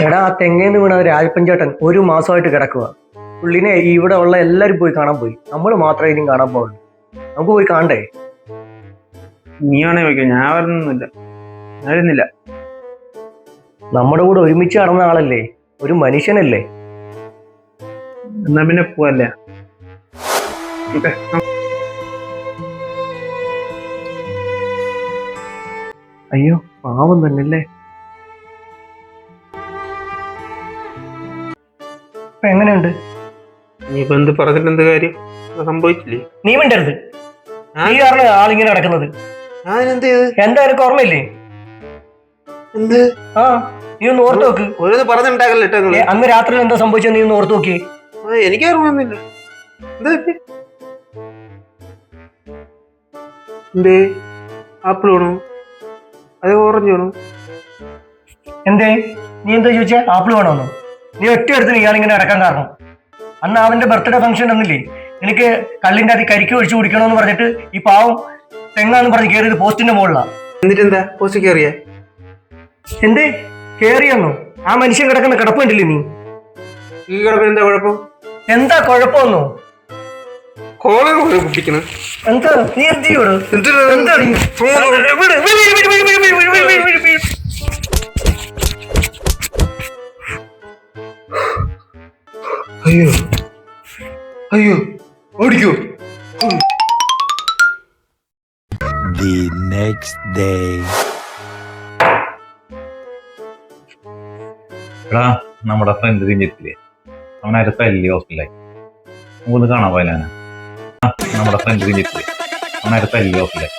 എടാ ആ തെങ്ങേന്ന് വീണ രാജപ്പഞ്ചേട്ടൻ ഒരു മാസമായിട്ട് കിടക്കുക. പുള്ളിനെ ഇവിടെ ഉള്ള എല്ലാരും പോയി കാണാൻ പോയി. നമ്മൾ മാത്രമേ ഇനിയും കാണാൻ പോകുള്ളൂ. നമുക്ക് പോയി കാണണ്ടേ? നീ വേണേ വയ്ക്കോ, ഞാൻ വരുന്നില്ല. ഞാൻ വരുന്നില്ല. നമ്മുടെ കൂടെ ഒരുമിച്ച് നടന്ന ആളല്ലേ, ഒരു മനുഷ്യനല്ലേ. എന്നാ പിന്നെ പോവല്ലേ? അയ്യോ പാവം തന്നെയല്ലേ. ഇപ്പൊ എങ്ങനെയുണ്ട്? നീ ഇപ്പൊ എന്ത് പറഞ്ഞിട്ട് എന്ത് കാര്യം? സംഭവിച്ചില്ലേ? നീ മിണ്ടരുത്. നീ കാരണം ആളിങ്ങനെ നടക്കുന്നത്. ഞാൻ എന്ത് ചെയ്ത്? എന്തായാലും ഓർമ്മയില്ലേ? എന്ത്? ആ നീ ഒന്ന് ഓർത്ത് നോക്ക്. ഓരോന്ന് പറഞ്ഞിട്ടുണ്ടാകല്ലേ അന്ന് രാത്രി എന്താ സംഭവിച്ചത്? നീ ഒന്ന് ഓർത്ത് നോക്കിയേ. എനിക്ക് ഓർമ്മയൊന്നുമില്ല. എന്തേ? ആപ്പിൾ വേണോ അത് ഓറഞ്ച് വേണോ? എന്തേ നീ എന്താ ചോദിച്ചാ? ആപ്പിൾ വേണോന്നോ? നീ ഒറ്റ എടുത്തിന് ഇയാളിങ്ങനെ നടക്കാൻ കാരണം അന്ന് അവന്റെ ബർത്ത്ഡേ ഫംഗ്ഷൻ ഒന്നില്ലേ, എനിക്ക് കല്ലിന്റെ അതി കരിക്ക് ഒഴിച്ചു കുടിക്കണമെന്ന് പറഞ്ഞിട്ട് ഈ പാവം തെങ്ങാന്ന് പറഞ്ഞ് കയറിയത് പോസ്റ്റിന്റെ മുകളിലാണ്. എന്നിട്ട് എന്താ പോസ്റ്റ് കയറിയ? എന്തേ കേറിയെന്നോ? ആ മനുഷ്യൻ കിടക്കുന്ന കിടപ്പ് കണ്ടില്ലേ നീ? ഈ കിടപ്പിന് എന്താ കുഴപ്പം? എന്താ കുഴപ്പമെന്നോ? കോളർ കുടിക്കണം. എന്താ നീ എന്ത് ചെയ്യോട്? അയ്യോ അയ്യോ ഓടിക്കോ. The next day. എടാ നമ്മുടെ ഫ്രണ്ട് രഞ്ജിത്തില്ലേ, അവനായിട്ട് തല്ലി ഹോസ്പിറ്റലായി. നമുക്കൊന്ന് കാണാൻ പോയാലാണ്. നമ്മുടെ ഫ്രണ്ട് രഞ്ജിത്തില്ലേ, അവനായിട്ട് തല്ലി ഹോസ്പിറ്റലായി.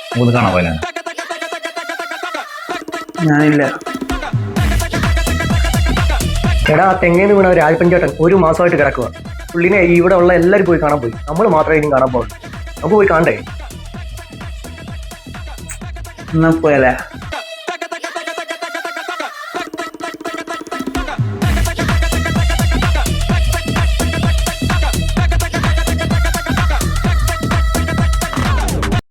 നമുക്കൊന്ന് കാണാൻ പോയാലാണ്. ഞാനില്ല. എടാ ആ തെങ്ങേന്ന് വീണ രാജപ്പഞ്ചേട്ടൻ ഒരു മാസമായിട്ട് കിടക്കുക. പുള്ളിനെ ഇവിടെ ഉള്ള എല്ലാരും പോയി കാണാൻ പോയി. നമ്മൾ മാത്രമേ ഇനിയും കാണാൻ പോകുള്ളൂ. നമുക്ക് പോയി കാണണ്ടേ? എന്നാ പോയാലേ?